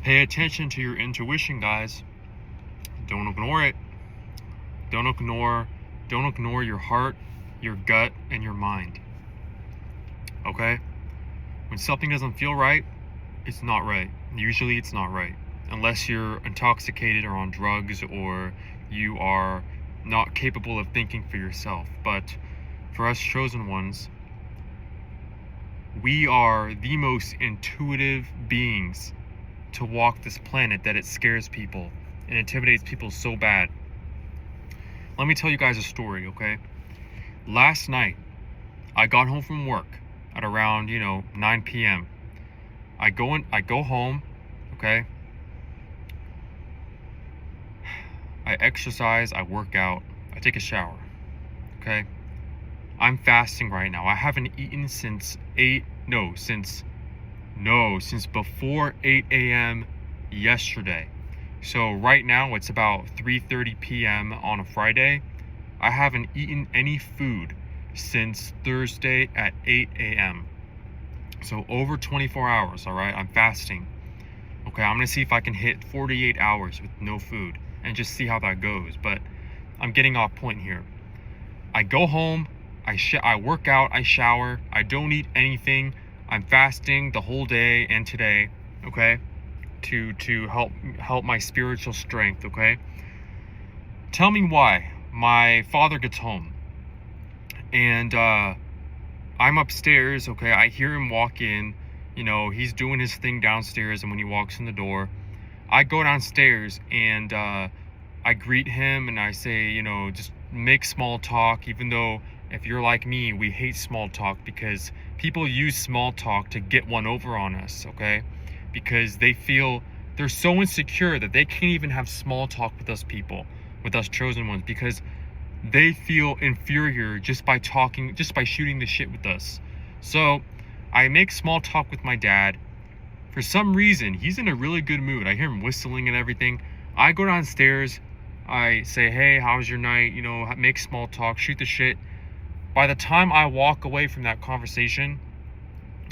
Pay attention to your intuition, guys. Don't ignore it. Don't ignore your heart, your gut, and your mind. Okay? When something doesn't feel right, it's not right. Usually it's not right. Unless you're intoxicated or on drugs or you are not capable of thinking for yourself. But for us chosen ones, we are the most intuitive beings to walk this planet, that it scares people and intimidates people so bad. Let me tell you guys a story, okay? Last night, I got home from work at around, 9 p.m. I go home, okay? I exercise, I work out, I take a shower, okay? I'm fasting right now. I haven't eaten since before 8 a.m. yesterday. So right now it's about 3:30 p.m. on a Friday. I haven't eaten any food since Thursday at 8 a.m. So over 24 hours, all right? I'm fasting. Okay, I'm gonna see if I can hit 48 hours with no food and just see how that goes. But I'm getting off point here. I go home, I work out, I shower, I don't eat anything. I'm fasting the whole day and today, okay? To help my spiritual strength, okay? Tell me why. My father gets home and I'm upstairs, okay? I hear him walk in, he's doing his thing downstairs, and when he walks in the door, I go downstairs and I greet him and I say, just make small talk, even though if you're like me, we hate small talk because people use small talk to get one over on us, okay? Because they feel they're so insecure that they can't even have small talk with us people, with us chosen ones, because they feel inferior just by shooting the shit with us. So I make small talk with my dad. For some reason, he's in a really good mood. I hear him whistling and everything. I go downstairs, I say, hey, how's your night? Make small talk, shoot the shit. By the time I walk away from that conversation,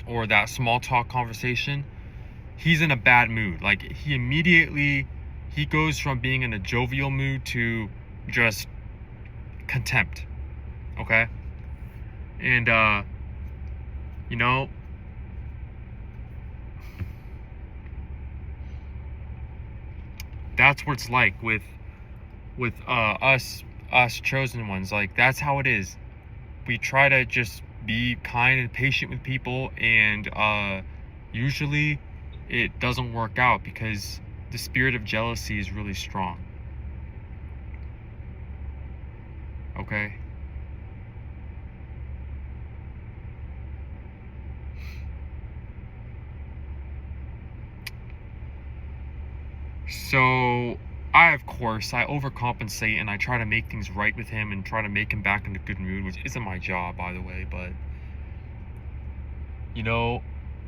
or that small talk conversation, he's in a bad mood. Like, he goes from being in a jovial mood to just contempt, okay? And that's what it's like with us chosen ones. Like, that's how it is. We try to just be kind and patient with people, and usually it doesn't work out because the spirit of jealousy is really strong. Okay? So I overcompensate and I try to make things right with him and try to make him back in a good mood, which isn't my job, by the way, but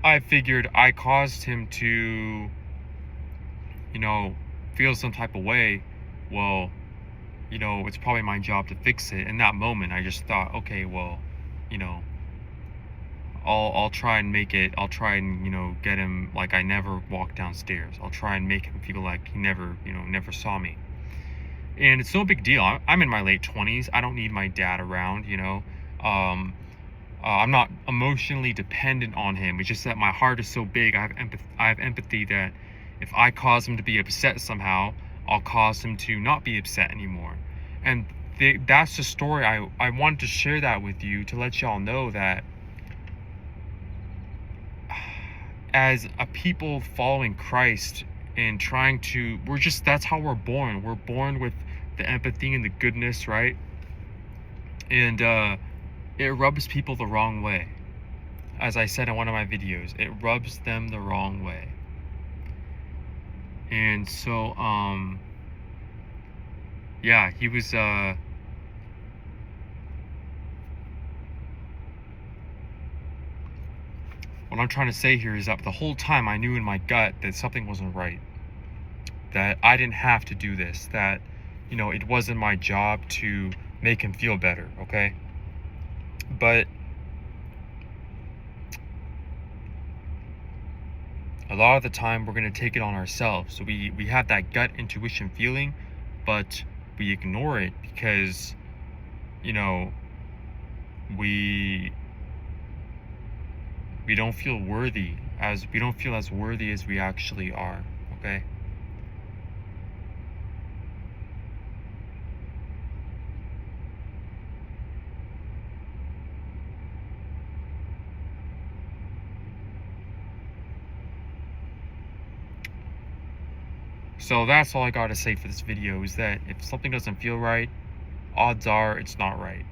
I figured I caused him to feel some type of way. Well, it's probably my job to fix it. In that moment, I just thought, okay, well, I'll try and make it. I'll try and get him like I never walked downstairs. I'll try and make him feel like he never saw me. And it's no big deal. I'm in my late 20s. I don't need my dad around. I'm not emotionally dependent on him. It's just that my heart is so big. I have empathy that if I cause him to be upset somehow, I'll cause him to not be upset anymore. And that's the story. I wanted to share that with you to let y'all know that as a people following Christ and that's how we're born. We're born with the empathy and the goodness, right? And it rubs people the wrong way. As I said in one of my videos, it rubs them the wrong way. And so, yeah, he was, what I'm trying to say here is that the whole time I knew in my gut that something wasn't right. That I didn't have to do this. That, it wasn't my job to make him feel better, okay? But a lot of the time we're going to take it on ourselves. So we have that gut intuition feeling, but we ignore it because, you know, we don't feel worthy, as we don't feel as worthy as we actually are. Okay. So that's all I gotta say for this video, is that if something doesn't feel right, odds are it's not right.